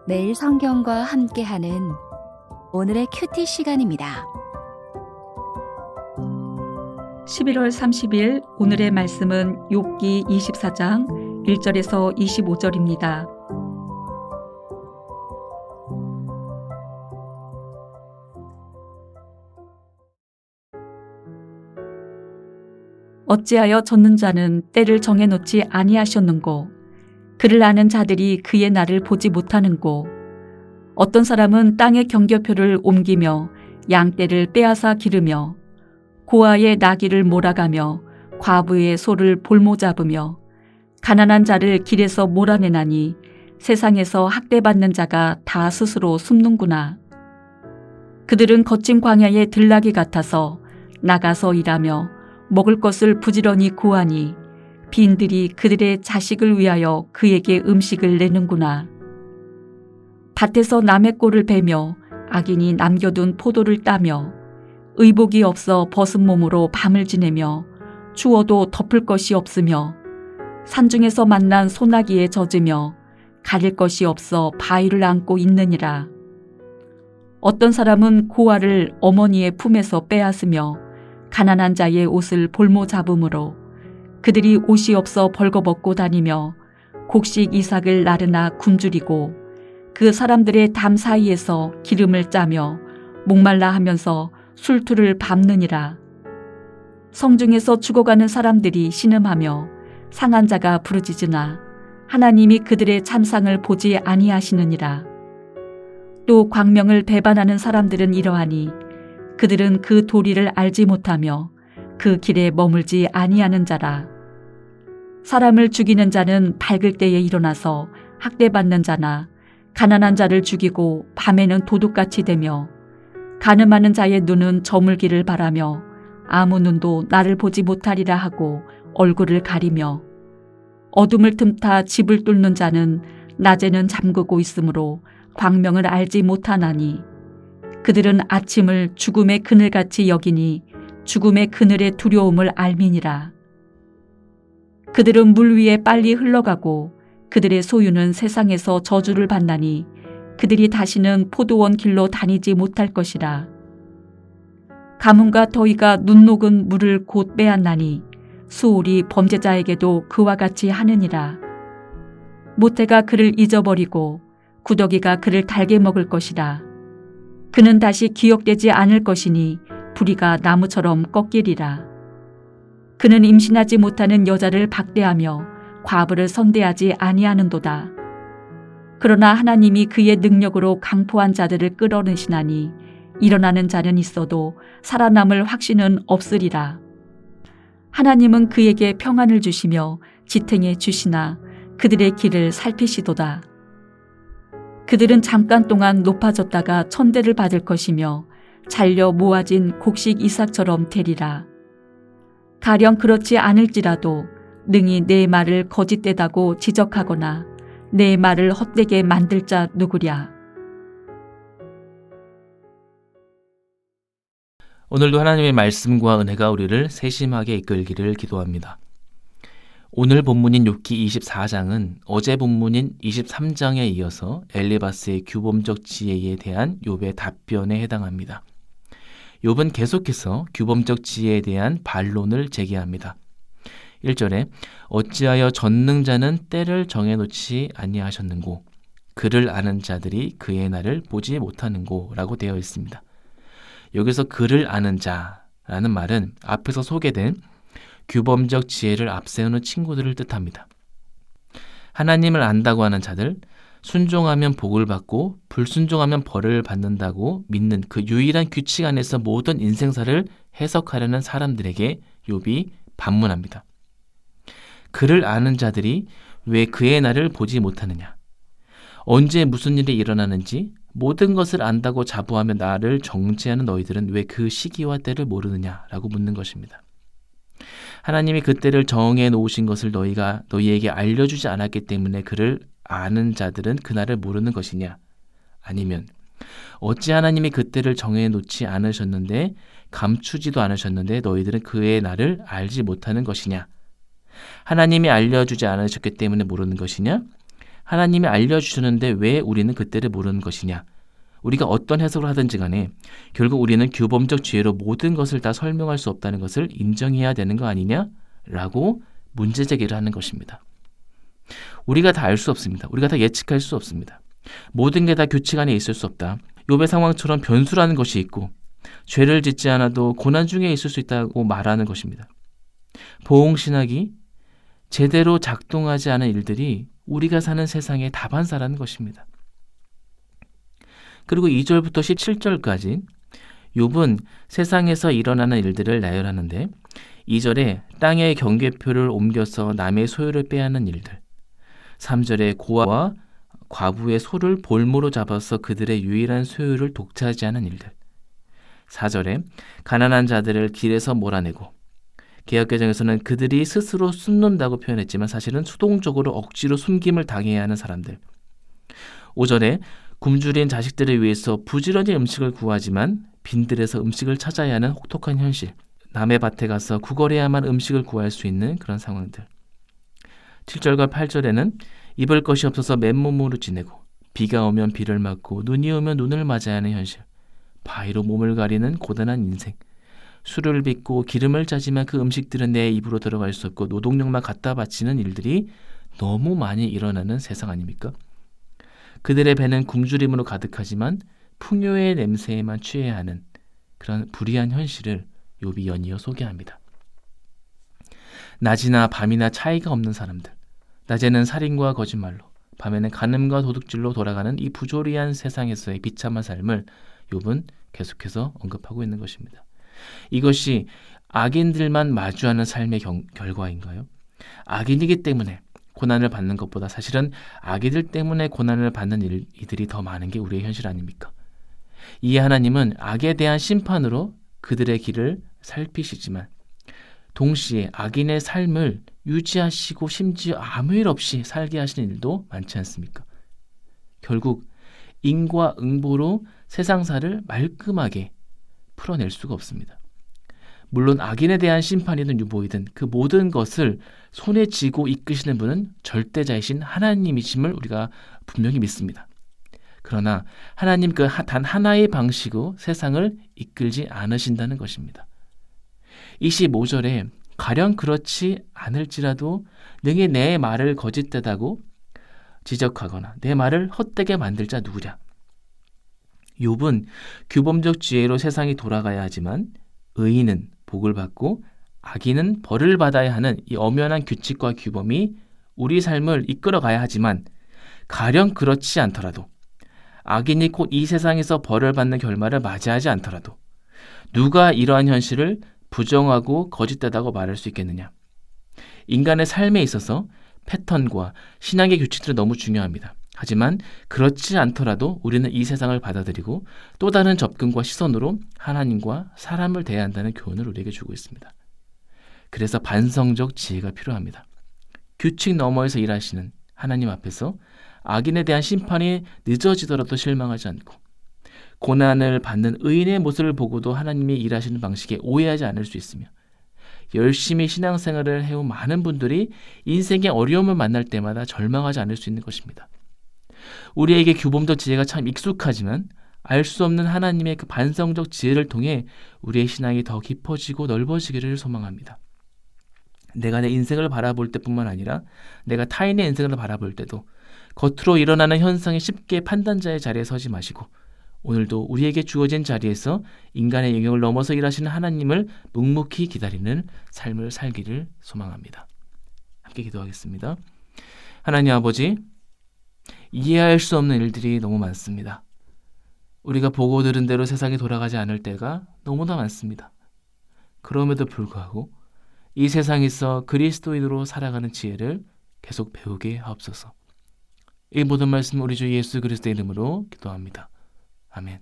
매일 성경과 함께하는 오늘의 큐티 시간입니다. 11월 30일 오늘의 말씀은 욥기 24장 1절에서 25절입니다. 어찌하여 젖는 자는 때를 정해놓지 아니하셨는고, 그를 아는 자들이 그의 날을 보지 못하는고, 어떤 사람은 땅의 경계표를 옮기며 양떼를 빼앗아 기르며 고아의 나귀를 몰아가며 과부의 소를 볼모 잡으며 가난한 자를 길에서 몰아내나니 세상에서 학대받는 자가 다 스스로 숨는구나. 그들은 거친 광야의 들나귀 같아서 나가서 일하며 먹을 것을 부지런히 구하니 빈들이 그들의 자식을 위하여 그에게 음식을 내는구나. 밭에서 남의 꼴을 베며 악인이 남겨둔 포도를 따며 의복이 없어 벗은 몸으로 밤을 지내며 추워도 덮을 것이 없으며 산중에서 만난 소나기에 젖으며 가릴 것이 없어 바위를 안고 있느니라. 어떤 사람은 고아를 어머니의 품에서 빼앗으며 가난한 자의 옷을 볼모 잡음으로 그들이 옷이 없어 벌거벗고 다니며 곡식 이삭을 나르나 굶주리고 그 사람들의 담 사이에서 기름을 짜며 목말라 하면서 술투를 밟느니라. 성중에서 죽어가는 사람들이 신음하며 상한 자가 부르짖으나 하나님이 그들의 참상을 보지 아니하시느니라. 또 광명을 배반하는 사람들은 이러하니 그들은 그 도리를 알지 못하며 그 길에 머물지 아니하는 자라. 사람을 죽이는 자는 밝을 때에 일어나서 학대받는 자나 가난한 자를 죽이고 밤에는 도둑같이 되며 간음하는 자의 눈은 저물기를 바라며 아무 눈도 나를 보지 못하리라 하고 얼굴을 가리며 어둠을 틈타 집을 뚫는 자는 낮에는 잠그고 있으므로 광명을 알지 못하나니 그들은 아침을 죽음의 그늘같이 여기니 죽음의 그늘의 두려움을 알미니라. 그들은 물 위에 빨리 흘러가고 그들의 소유는 세상에서 저주를 받나니 그들이 다시는 포도원 길로 다니지 못할 것이라. 가뭄과 더위가 눈 녹은 물을 곧 빼앗나니 수올이 범죄자에게도 그와 같이 하느니라. 모태가 그를 잊어버리고 구더기가 그를 달게 먹을 것이라. 그는 다시 기억되지 않을 것이니 부리가 나무처럼 꺾이리라. 그는 임신하지 못하는 여자를 박대하며 과부를 선대하지 아니하는도다. 그러나 하나님이 그의 능력으로 강포한 자들을 끌어내시나니 일어나는 자는 있어도 살아남을 확신은 없으리라. 하나님은 그에게 평안을 주시며 지탱해 주시나 그들의 길을 살피시도다. 그들은 잠깐 동안 높아졌다가 천대를 받을 것이며 잘려 모아진 곡식 이삭처럼 되리라. 가령 그렇지 않을지라도 능히 내 말을 거짓되다고 지적하거나 내 말을 헛되게 만들 자 누구랴. 오늘도 하나님의 말씀과 은혜가 우리를 세심하게 이끌기를 기도합니다. 오늘 본문인 욥기 24장은 어제 본문인 23장에 이어서 엘리바스의 규범적 지혜에 대한 욥의 답변에 해당합니다. 욥은 계속해서 규범적 지혜에 대한 반론을 제기합니다. 1절에 어찌하여 전능자는 때를 정해놓지 아니하셨는고 그를 아는 자들이 그의 날을 보지 못하는고 라고 되어 있습니다. 여기서 그를 아는 자라는 말은 앞에서 소개된 규범적 지혜를 앞세우는 친구들을 뜻합니다. 하나님을 안다고 하는 자들, 순종하면 복을 받고 불순종하면 벌을 받는다고 믿는 그 유일한 규칙 안에서 모든 인생사를 해석하려는 사람들에게 욥이 반문합니다. 그를 아는 자들이 왜 그의 날을 보지 못하느냐? 언제 무슨 일이 일어나는지 모든 것을 안다고 자부하며 나를 정죄하는 너희들은 왜 그 시기와 때를 모르느냐라고 묻는 것입니다. 하나님이 그 때를 정해 놓으신 것을 너희에게 알려주지 않았기 때문에 그를 아는 자들은 그날을 모르는 것이냐? 아니면 어찌 하나님이 그 때를 정해 놓지 않으셨는데 감추지도 않으셨는데 너희들은 그의 날을 알지 못하는 것이냐? 하나님이 알려주지 않으셨기 때문에 모르는 것이냐? 하나님이 알려주셨는데 왜 우리는 그때를 모르는 것이냐? 우리가 어떤 해석을 하든지 간에 결국 우리는 규범적 지혜로 모든 것을 다 설명할 수 없다는 것을 인정해야 되는 거 아니냐라고 문제 제기를 하는 것입니다. 우리가 다 알 수 없습니다. 우리가 다 예측할 수 없습니다. 모든 게 다 규칙 안에 있을 수 없다. 욥의 상황처럼 변수라는 것이 있고 죄를 짓지 않아도 고난 중에 있을 수 있다고 말하는 것입니다. 보응신학이 제대로 작동하지 않은 일들이 우리가 사는 세상의 다반사라는 것입니다. 그리고 2절부터 17절까지 욥은 세상에서 일어나는 일들을 나열하는데 2절에 땅의 경계표를 옮겨서 남의 소유를 빼앗는 일들, 3절에 고아와 과부의 소를 볼모로 잡아서 그들의 유일한 소유를 독차지하는 일들, 4절에 가난한 자들을 길에서 몰아내고, 개역개정에서는 그들이 스스로 숨는다고 표현했지만 사실은 수동적으로 억지로 숨김을 당해야 하는 사람들, 5절에 굶주린 자식들을 위해서 부지런히 음식을 구하지만 빈들에서 음식을 찾아야 하는 혹독한 현실, 남의 밭에 가서 구걸해야만 음식을 구할 수 있는 그런 상황들, 7절과 8절에는 입을 것이 없어서 맨몸으로 지내고 비가 오면 비를 맞고 눈이 오면 눈을 맞아야 하는 현실, 바위로 몸을 가리는 고단한 인생, 술을 빚고 기름을 짜지만 그 음식들은 내 입으로 들어갈 수 없고 노동력만 갖다 바치는 일들이 너무 많이 일어나는 세상 아닙니까? 그들의 배는 굶주림으로 가득하지만 풍요의 냄새에만 취해야 하는 그런 불의한 현실을 욥이 연이어 소개합니다. 낮이나 밤이나 차이가 없는 사람들, 낮에는 살인과 거짓말로, 밤에는 간음과 도둑질로 돌아가는 이 부조리한 세상에서의 비참한 삶을 욥은 계속해서 언급하고 있는 것입니다. 이것이 악인들만 마주하는 삶의 결과인가요? 악인이기 때문에 고난을 받는 것보다 사실은 악인들 때문에 고난을 받는 이들이 더 많은 게 우리의 현실 아닙니까? 이에 하나님은 악에 대한 심판으로 그들의 길을 살피시지만 동시에 악인의 삶을 유지하시고 심지어 아무 일 없이 살게 하시는 일도 많지 않습니까? 결국 인과응보로 세상사를 말끔하게 풀어낼 수가 없습니다. 물론 악인에 대한 심판이든 유보이든 그 모든 것을 손에 쥐고 이끄시는 분은 절대자이신 하나님이심을 우리가 분명히 믿습니다. 그러나 하나님 그 단 하나의 방식으로 세상을 이끌지 않으신다는 것입니다. 25절에 가령 그렇지 않을지라도 능히 내 말을 거짓되다고 지적하거나 내 말을 헛되게 만들 자 누구랴. 욥은 규범적 지혜로 세상이 돌아가야 하지만 의인은 복을 받고 악인은 벌을 받아야 하는 이 엄연한 규칙과 규범이 우리 삶을 이끌어가야 하지만 가령 그렇지 않더라도 악인이 곧 이 세상에서 벌을 받는 결말을 맞이하지 않더라도 누가 이러한 현실을 부정하고 거짓되다고 말할 수 있겠느냐. 인간의 삶에 있어서 패턴과 신앙의 규칙들은 너무 중요합니다. 하지만 그렇지 않더라도 우리는 이 세상을 받아들이고 또 다른 접근과 시선으로 하나님과 사람을 대해야 한다는 교훈을 우리에게 주고 있습니다. 그래서 반성적 지혜가 필요합니다. 규칙 너머에서 일하시는 하나님 앞에서 악인에 대한 심판이 늦어지더라도 실망하지 않고 고난을 받는 의인의 모습을 보고도 하나님이 일하시는 방식에 오해하지 않을 수 있으며 열심히 신앙생활을 해온 많은 분들이 인생의 어려움을 만날 때마다 절망하지 않을 수 있는 것입니다. 우리에게 규범적 지혜가 참 익숙하지만 알 수 없는 하나님의 그 반성적 지혜를 통해 우리의 신앙이 더 깊어지고 넓어지기를 소망합니다. 내가 내 인생을 바라볼 때뿐만 아니라 내가 타인의 인생을 바라볼 때도 겉으로 일어나는 현상에 쉽게 판단자의 자리에 서지 마시고 오늘도 우리에게 주어진 자리에서 인간의 영역을 넘어서 일하시는 하나님을 묵묵히 기다리는 삶을 살기를 소망합니다. 함께 기도하겠습니다. 하나님 아버지, 이해할 수 없는 일들이 너무 많습니다. 우리가 보고 들은 대로 세상이 돌아가지 않을 때가 너무나 많습니다. 그럼에도 불구하고 이 세상에서 그리스도인으로 살아가는 지혜를 계속 배우게 하옵소서. 이 모든 말씀 우리 주 예수 그리스도의 이름으로 기도합니다. 아멘.